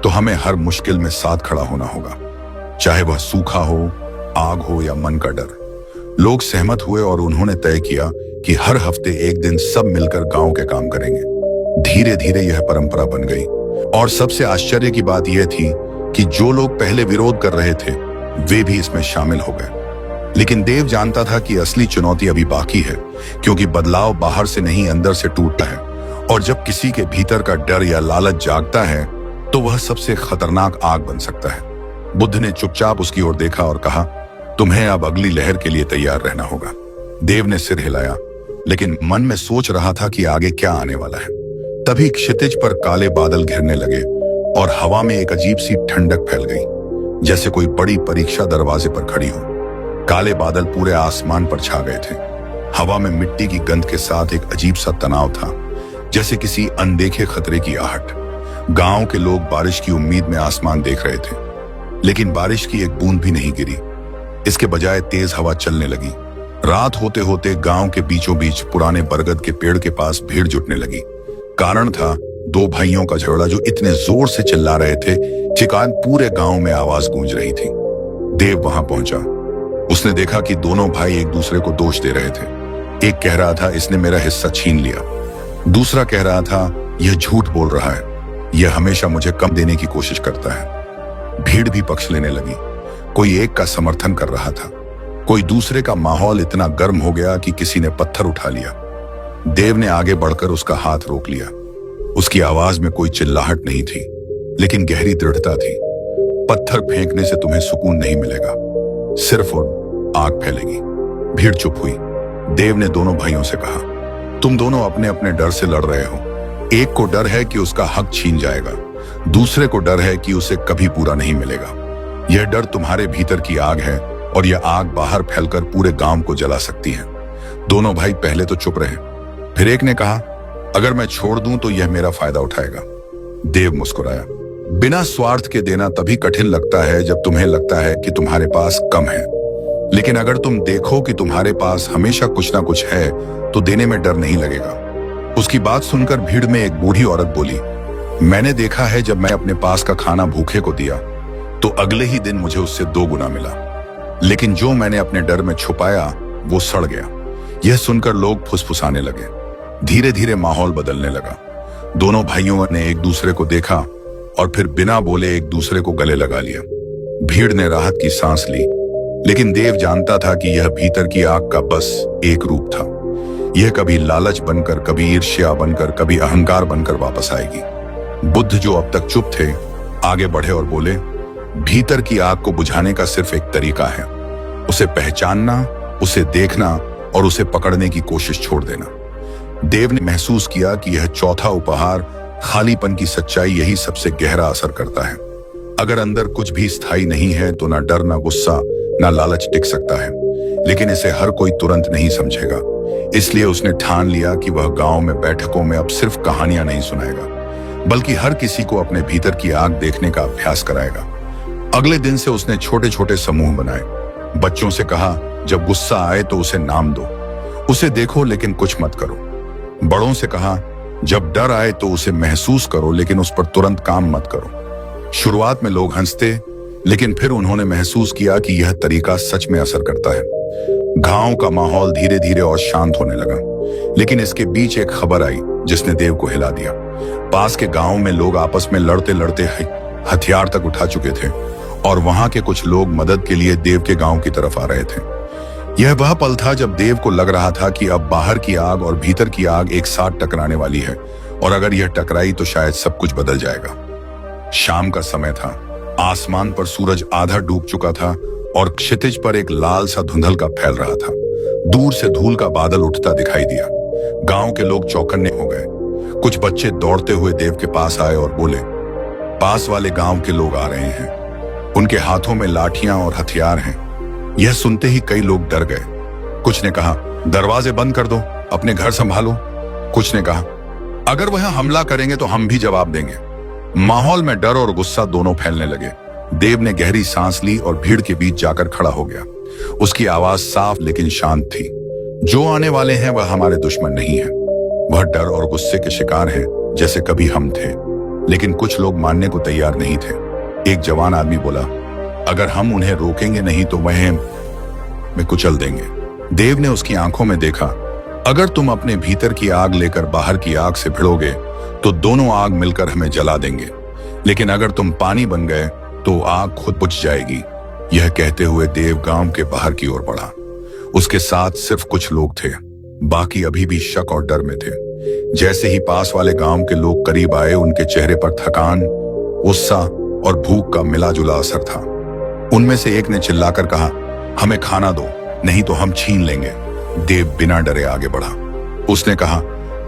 तो हमें हर मुश्किल में साथ खड़ा होना होगा, चाहे वह सूखा हो, आग हो या मन का डर। लोग सहमत हुए और उन्होंने तय किया कि हर हफ्ते एक दिन सब मिलकर गांव के काम करेंगे। धीरे धीरे यह परंपरा बन गई और सबसे आश्चर्य की बात यह थी कि जो लोग पहले विरोध कर रहे थे वे भी इसमें शामिल हो गए। लेकिन देव जानता था कि असली चुनौती अभी बाकी है, क्योंकि बदलाव बाहर से नहीं अंदर से टूटता है। और जब किसी के भीतर का डर या लालच जागता है तो वह सबसे खतरनाक आग बन सकता है। बुद्ध ने चुपचाप उसकी ओर देखा और कहा, तुम्हें अब अगली लहर के लिए तैयार रहना होगा। देव ने सिर हिलाया, लेकिन मन में सोच रहा था कि आगे क्या आने वाला है। तभी क्षितिज पर काले बादल घिरने लगे और हवा में एक अजीब सी ठंडक फैल गई, जैसे कोई बड़ी परीक्षा दरवाजे पर खड़ी हो। काले बादल पूरे आसमान पर छा गए थे। हवा में मिट्टी की गंध के साथ एक अजीब सा तनाव था, जैसे किसी अनदेखे खतरे की आहट। गांव के लोग बारिश की उम्मीद में आसमान देख रहे थे, लेकिन बारिश की एक बूंद भी नहीं गिरी। इसके बजाय तेज हवा चलने लगी। रात होते होते गांव के बीचों बीच पुराने बरगद के पेड़ के पास भीड़ जुटने लगी। कारण था दो भाइयों का झगड़ा जो इतने जोर से चिल्ला रहे थे कि पूरे गांव में आवाज गूंज रही थी। देव वहां पहुंचा। उसने देखा कि दोनों भाई एक दूसरे को दोष दे रहे थे। एक कह रहा था, इसने मेरा हिस्सा छीन लिया। दूसरा कह रहा था, यह झूठ बोल रहा है, यह हमेशा मुझे कम देने की कोशिश करता है। भीड़ भी पक्ष लेने लगी। कोई एक का समर्थन कर रहा था, कोई दूसरे का। माहौल इतना गर्म हो गया कि किसी ने पत्थर उठा लिया। देव ने आगे बढ़कर उसका हाथ रोक लिया। उसकी आवाज में कोई चिल्लाहट नहीं थी, लेकिन गहरी दृढ़ता थी। पत्थर फेंकने से तुम्हें सुकून नहीं मिलेगा, सिर्फ और आग फैलेगी। भीड़ चुप हुई। देव ने दोनों भाइयों से कहा, तुम दोनों अपने अपने डर से लड़ रहे हो। एक को डर है कि उसका हक छीन जाएगा, दूसरे को डर है कि उसे कभी पूरा नहीं मिलेगा। यह डर तुम्हारे भीतर की आग है और यह आग बाहर फैलकर पूरे गांव को जला सकती है। दोनों भाई पहले तो चुप रहे, फिर एक ने कहा, अगर मैं छोड़ दूं तो यह मेरा फायदा उठाएगा। देव मुस्कुराया। बिना स्वार्थ के देना तभी कठिन लगता है जब तुम्हें लगता है कि तुम्हारे पास कम है, लेकिन अगर तुम देखो कि तुम्हारे पास हमेशा कुछ ना कुछ है तो देने में डर नहीं लगेगा। उसकी बात सुनकर भीड़ में एक बूढ़ी औरत बोली, मैंने देखा है जब मैं अपने पास का खाना भूखे को दिया तो अगले ही दिन मुझे उससे 2 गुना मिला, लेकिन जो मैंने अपने डर में छुपाया वो सड़ गया। यह सुनकर लोग फुसफुसाने लगे। धीरे धीरे माहौल बदलने लगा। दोनों भाइयों ने एक दूसरे को देखा और फिर बिना बोले एक दूसरे को गले लगा लिया। भीड़ ने राहत की सांस ली, लेकिन देव जानता था कि यह भीतर की आग का बस एक रूप था। यह कभी लालच बनकर, कभी ईर्ष्या बनकर, कभी अहंकार बनकर वापस आएगी। बुद्ध जो अब तक चुप थे, आगे बढ़े और बोले, भीतर की आग को बुझाने का सिर्फ एक तरीका है, उसे पहचानना, उसे देखना और उसे पकड़ने की कोशिश छोड़ देना। देव ने महसूस किया कि यह चौथा उपहार, खालीपन की सच्चाई, यही सबसे गहरा असर करता है। अगर अंदर कुछ भी स्थायी नहीं है तो ना डर, ना गुस्सा, ना लालच टिक सकता है, लेकिन इसे हर कोई तुरंत नहीं समझेगा। इसलिए उसने ठान लिया कि वह गांव में बैठकों में अब सिर्फ कहानियां नहीं सुनाएगा, बल्कि हर किसी को अपने भीतर की आग देखने का अभ्यास कराएगा। अगले दिन से उसने छोटे छोटे समूह बनाए। बच्चों से कहा, जब गुस्सा आए तो उसे नाम दो, उसे देखो लेकिन कुछ मत करो। बड़ों से कहा, जब डर आए तो उसे महसूस करो लेकिन उस पर तुरंत काम मत करो। शुरुआत में लोग हंसते, लेकिन फिर उन्होंने महसूस किया कि यह तरीका सच में असर करता है। गांव का माहौल धीरे धीरे और शांत होने लगा, लेकिन इसके बीच एक खबर आई जिसने देव को हिला दिया। पास के गांव में लोग आपस में लड़ते लड़ते हथियार तक उठा चुके थे और वहां के कुछ लोग मदद के लिए देव के गांव की तरफ आ रहे थे। यह वह पल था जब देव को लग रहा था कि अब बाहर की आग और भीतर की आग एक साथ टकराने वाली है, और अगर यह टकराई तो शायद सब कुछ बदल जाएगा। शाम का समय था। आसमान पर सूरज आधा डूब चुका था और क्षितिज पर एक लाल सा धुंधलका फैल रहा था। दूर से धूल का बादल उठता दिखाई दिया। गांव के लोग चौकन्ने हो गए। कुछ बच्चे दौड़ते हुए देव के पास आए और बोले, पास वाले गांव के लोग आ रहे हैं, उनके हाथों में लाठियां और हथियार हैं। यह सुनते ही कई लोग डर गए। कुछ ने कहा, दरवाजे बंद कर दो, अपने घर संभालो। कुछ ने कहा, अगर वह हमला करेंगे तो हम भी जवाब देंगे। माहौल में डर और गुस्सा दोनों फैलने लगे। देव ने गहरी सांस ली और भीड़ के बीच जाकर खड़ा हो गया। उसकी आवाज साफ लेकिन शांत थी, जो आने वाले हैं वह हमारे दुश्मन नहीं है, वह डर और गुस्से के शिकार हैं जैसे कभी हम थे। लेकिन कुछ लोग मानने को तैयार नहीं थे। एक जवान आदमी बोला, अगर हम उन्हें रोकेंगे नहीं तो वह हमें कुचल देंगे। देव ने उसकी आंखों में देखा, अगर तुम अपने भीतर की आग लेकर बाहर की आग से भिड़ोगे तो दोनों आग मिलकर हमें जला देंगे, लेकिन अगर तुम पानी बन गए तो आग खुद बुझ जाएगी। यह कहते हुए देव गांव के बाहर की ओर बढ़ा। उसके साथ सिर्फ कुछ लोग थे, बाकी अभी भी शक और डर में थे। जैसे ही पास वाले गांव के लोग करीब आए, उनके चेहरे पर थकान, गुस्सा और भूख का मिला जुला असर था। उनमें से एक ने चिल्लाकर कहा, हमें खाना दो, नहीं तो हम छीन लेंगे। देव बिना डरे आगे बढ़ा। उसने कहा,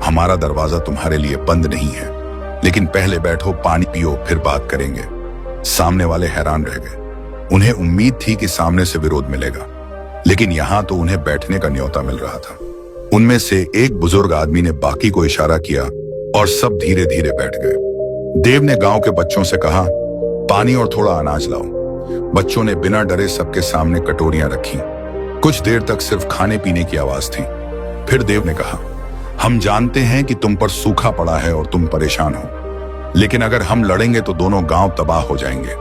हमारा दरवाजा तुम्हारे लिए बंद नहीं है, लेकिन पहले बैठो, पानी पियो, फिर बात करेंगे। सामने वाले हैरान रह गए। उन्हें उम्मीद थी कि सामने से विरोध मिलेगा, लेकिन यहां तो उन्हें बैठने का न्योता मिल रहा था। उनमें से एक बुजुर्ग आदमी ने बाकी को इशारा किया और सब धीरे धीरे बैठ गए। देव ने गांव के बच्चों से कहा, पानी और थोड़ा अनाज लाओ। बच्चों ने बिना डरे सबके सामने कटोरियां रखी। कुछ देर तक सिर्फ खाने पीने की आवाज थी। फिर देव ने कहा, हम जानते हैं कि तुम पर सूखा पड़ा है और तुम परेशान हो, लेकिन अगर हम लड़ेंगे तो दोनों गांव तबाह हो जाएंगे।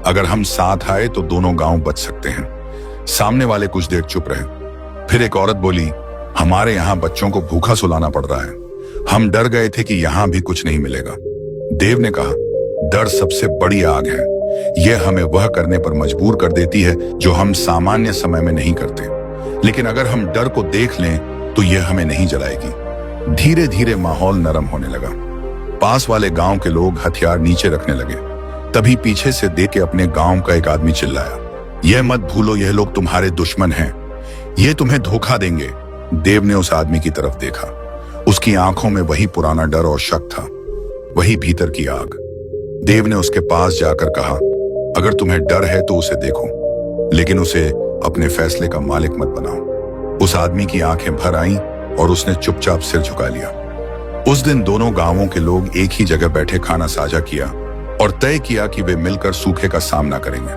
अगर हम साथ आए तो दोनों गांव बच सकते हैं। सामने वाले कुछ देर चुप रहे। फिर एक औरत बोली, हमारे यहाँ बच्चों को भूखा सुलाना पड़ रहा है, हम डर गए थे कि यहाँ भी कुछ नहीं मिलेगा। देव ने कहा, डर सबसे बड़ी आग है, यह हमें वह करने पर मजबूर कर देती है जो हम सामान्य समय में नहीं करते, लेकिन अगर हम डर को देख लें तो यह हमें नहीं जलाएगी। धीरे धीरे माहौल नरम होने लगा। पास वाले गांव के लोग हथियार नीचे रखने लगे। तभी पीछे से देख के अपने गांव का एक आदमी चिल्लाया, यह मत भूलो, यह लोग तुम्हारे दुश्मन हैं, ये तुम्हें धोखा देंगे। देव ने उस आदमी की तरफ देखा। उसकी आंखों में वही पुराना डर और शक था, वही भीतर की आग। देव ने उसके पास जाकर कहा, अगर तुम्हें डर है तो उसे देखो, लेकिन उसे अपने फैसले का मालिक मत बनाओ। उस आदमी की आंखें भर आईं और उसने चुपचाप सिर झुका लिया। उस दिन दोनों गांवों के लोग एक ही जगह बैठे खाना साझा किया और तय किया कि वे मिलकर सूखे का सामना करेंगे।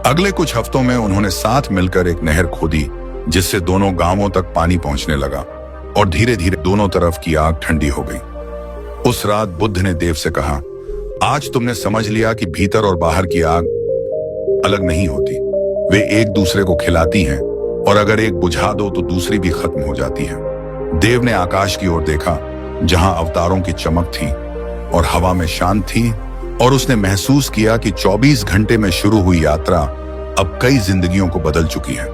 अगले कुछ हफ्तों में उन्होंने साथ मिलकर एक नहर खोदी, जिससे दोनों गांवों तक पानी पहुंचने लगा और धीरे धीरे दोनों तरफ की आग ठंडी हो गई। उस रात बुद्ध ने देव से कहा, आज तुमने समझ लिया कि भीतर और बाहर की आग अलग नहीं होती, वे एक दूसरे को खिलाती हैं और अगर एक बुझा दो तो दूसरी भी खत्म हो जाती है। देव ने आकाश की ओर देखा, जहां अवतारों की चमक थी और हवा में शांत थी, और उसने महसूस किया कि 24 घंटे में शुरू हुई यात्रा अब कई जिंदगियों को बदल चुकी है।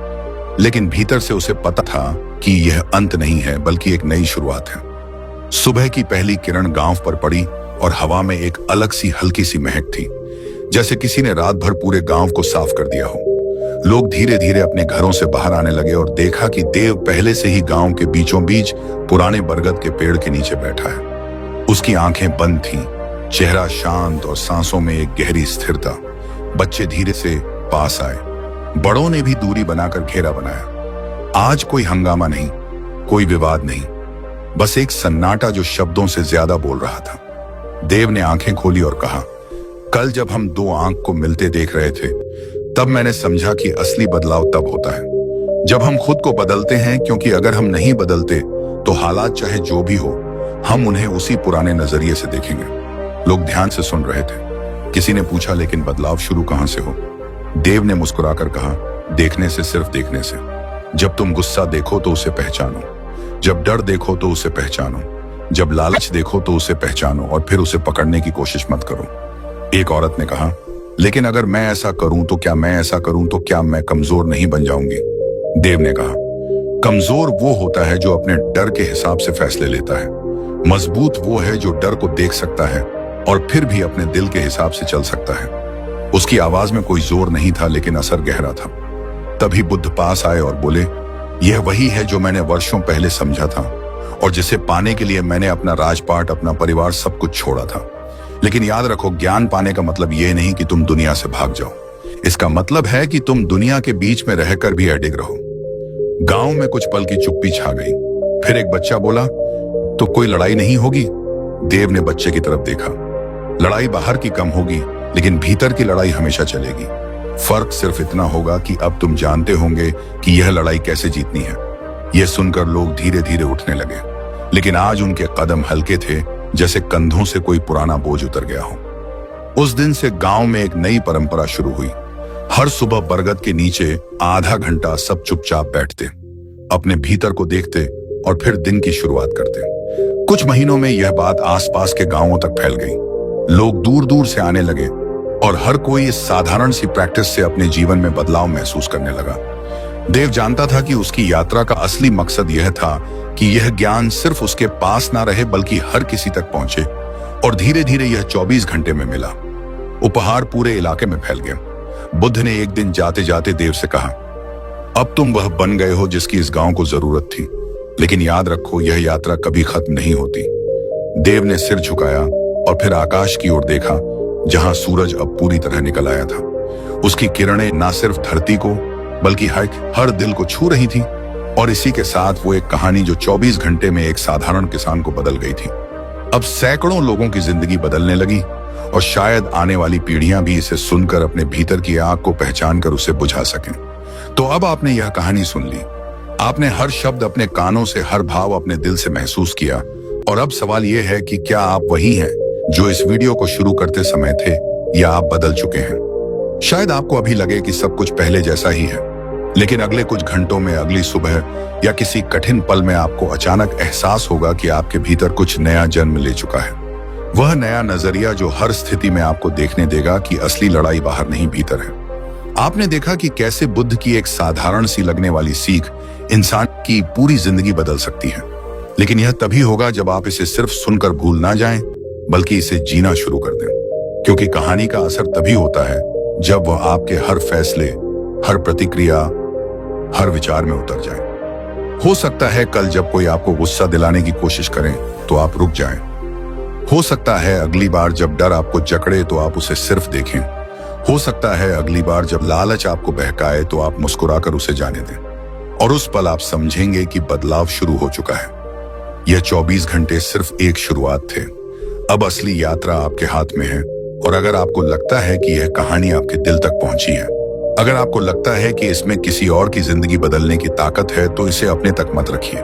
लेकिन भीतर से उसे पता था कि यह अंत नहीं है, बल्कि एक नई शुरुआत है। सुबह की पहली किरण गांव पर पड़ी और हवा में एक अलग सी हल्की सी महक थी, जैसे किसी ने रात भर पूरे गांव को साफ कर दिया हो। लोग धीरे धीरे अपने घरों से बाहर आने लगे और देखा कि देव पहले से ही गांव के बीचों बीच पुराने बरगद के पेड़ के नीचे बैठा है। उसकी आंखें बंद थीं, चेहरा शांत और सांसों में एक गहरी स्थिरता। बच्चे धीरे से पास आए, बड़ों ने भी दूरी बनाकर घेरा बनाया। आज कोई हंगामा नहीं, कोई विवाद नहीं, बस एक सन्नाटा जो शब्दों से ज्यादा बोल रहा था। देव ने आंखें खोली और कहा, कल जब हम दो आंख को मिलते देख रहे थे, तब मैंने समझा कि असली बदलाव तब होता है जब हम खुद को बदलते हैं, क्योंकि अगर हम नहीं बदलते तो हालात चाहे जो भी हो, हम उन्हें उसी पुराने नजरिए से देखेंगे। लोग ध्यान से सुन रहे थे। किसी ने पूछा, लेकिन बदलाव शुरू कहां से हो? देव ने मुस्कुराकर कहा, देखने से, सिर्फ देखने से। जब तुम गुस्सा देखो तो उसे पहचानो, जब डर देखो तो उसे पहचानो, जब लालच देखो तो उसे पहचानो और फिर उसे पकड़ने की कोशिश मत करो। एक औरत ने कहा, लेकिन अगर मैं ऐसा करूं तो क्या मैं कमजोर नहीं बन जाऊंगी? देव ने कहा, कमजोर वो होता है जो अपने डर के हिसाब से फैसले लेता है। मजबूत वो है जो डर को देख सकता है और फिर भी अपने दिल के हिसाब से चल सकता है। उसकी आवाज में कोई जोर नहीं था, लेकिन असर गहरा था। तभी बुद्ध पास आए और बोले, यह वही है जो मैंने वर्षों पहले समझा था और जिसे पाने के लिए मैंने अपना राजपाट, अपना परिवार, सब कुछ छोड़ा था। लेकिन याद रखो, ज्ञान पाने का मतलब यह नहीं कि तुम दुनिया से भाग जाओ। इसका मतलब है कि तुम दुनिया के बीच में रहकर भी अडिग रहो। गांव में कुछ पल की चुप्पी छा गई। फिर एक बच्चा बोला, तो कोई लड़ाई नहीं होगी? देव ने बच्चे की तरफ देखा। लड़ाई बाहर की कम होगी, लेकिन भीतर की लड़ाई हमेशा चलेगी। फर्क सिर्फ इतना होगा कि अब तुम जानते होंगे कि यह लड़ाई कैसे जीतनी है। यह सुनकर लोग धीरे धीरे उठने लगे, लेकिन आज उनके कदम हल्के थे, जैसे कंधों से कोई पुराना बोझ उतर गया हो। उस दिन से गांव में एक नई परंपरा शुरू हुई। हर सुबह बरगद के नीचे आधा घंटा सब चुपचाप बैठते, अपने भीतर को देखते और फिर दिन की शुरुआत करते। कुछ महीनों में यह बात आसपास के गांवों तक फैल गई। लोग दूर दूर से आने लगे और हर कोई इस साधारण सी प्रैक्टिस से अपने जीवन में बदलाव महसूस करने लगा। देव जानता था कि उसकी यात्रा का असली मकसद यह था कि यह ज्ञान सिर्फ उसके पास ना रहे, बल्कि हर किसी तक पहुंचे। और धीरे धीरे यह 24 घंटे में मिला। उपहार पूरे इलाके में फैल गया। बुद्ध ने एक दिन जाते जाते देव से कहा, अब तुम वह बन गए हो जिसकी इस गांव को जरूरत थी, लेकिन याद रखो, यह यात्रा कभी खत्म नहीं होती। देव ने सिर झुकाया और फिर आकाश की ओर देखा, जहां सूरज अब पूरी तरह निकल आया था। उसकी किरणें न सिर्फ धरती को बल्कि हर दिल को छू रही थी। और इसी के साथ वो एक कहानी जो 24 घंटे में एक साधारण किसान को बदल गई थी, अब सैकड़ों लोगों की जिंदगी बदलने लगी। और शायद आने वाली पीढ़ियां भी इसे सुनकर अपने भीतर की आग को पहचान कर उसे बुझा सकें। तो अब आपने यह कहानी सुन ली। आपने हर शब्द अपने कानों से, हर भाव अपने दिल से महसूस किया। और अब सवाल यह है कि क्या आप वही हैं जो इस वीडियो को शुरू करते समय थे, या आप बदल चुके हैं? शायद आपको अभी लगे कि सब कुछ पहले जैसा ही है, लेकिन अगले कुछ घंटों में, अगली सुबह या किसी कठिन पल में आपको अचानक एहसास होगा कि आपके भीतर कुछ नया जन्म ले चुका है। वह नया नजरिया जो हर स्थिति में आपको देखने देगा कि असली लड़ाई बाहर नहीं, भीतर है। आपने देखा कि कैसे बुद्ध की एक साधारण सी लगने वाली सीख इंसान की पूरी जिंदगी बदल सकती है। लेकिन यह तभी होगा जब आप इसे सिर्फ सुनकर भूल ना जाएं, बल्कि इसे जीना शुरू कर दें। क्योंकि कहानी का असर तभी होता है जब वह आपके हर फैसले, हर प्रतिक्रिया, हर विचार में उतर जाए। हो सकता है कल जब कोई आपको गुस्सा दिलाने की कोशिश करे तो आप रुक जाएं। हो सकता है अगली बार जब डर आपको जकड़े तो आप उसे सिर्फ देखें। हो सकता है अगली बार जब लालच आपको बहकाए तो आप मुस्कुराकर उसे जाने दें। और उस पल आप समझेंगे कि बदलाव शुरू हो चुका है। यह 24 घंटे सिर्फ एक शुरुआत थे। अब असली यात्रा आपके हाथ में है। और अगर आपको लगता है कि यह कहानी आपके दिल तक पहुंची है, अगर आपको लगता है कि इसमें किसी और की जिंदगी बदलने की ताकत है, तो इसे अपने तक मत रखिए।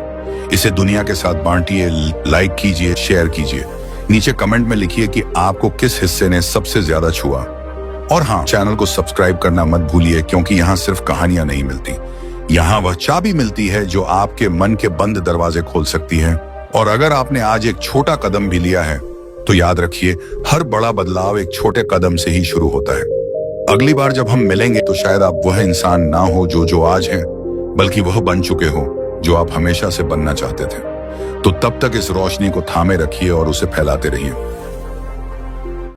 इसे दुनिया के साथ बांटिए, लाइक कीजिए, शेयर कीजिए। नीचे कमेंट में लिखिए कि आपको किस हिस्से ने सबसे ज्यादा छुआ। और हाँ, चैनल को सब्सक्राइब करना मत भूलिए, क्योंकि यहाँ सिर्फ कहानियां नहीं मिलती, यहाँ वह चाबी मिलती है जो आपके मन के बंद दरवाजे खोल सकती है। और अगर आपने आज एक छोटा कदम भी लिया है, तो याद रखिए, हर बड़ा बदलाव एक छोटे कदम से ही शुरू होता है। अगली बार जब हम मिलेंगे तो शायद आप वह इंसान ना हो जो आज हैं, बल्कि वह बन चुके हो जो आप हमेशा से बनना चाहते थे। तो तब तक इस रोशनी को थामे रखिए और उसे फैलाते रहिए।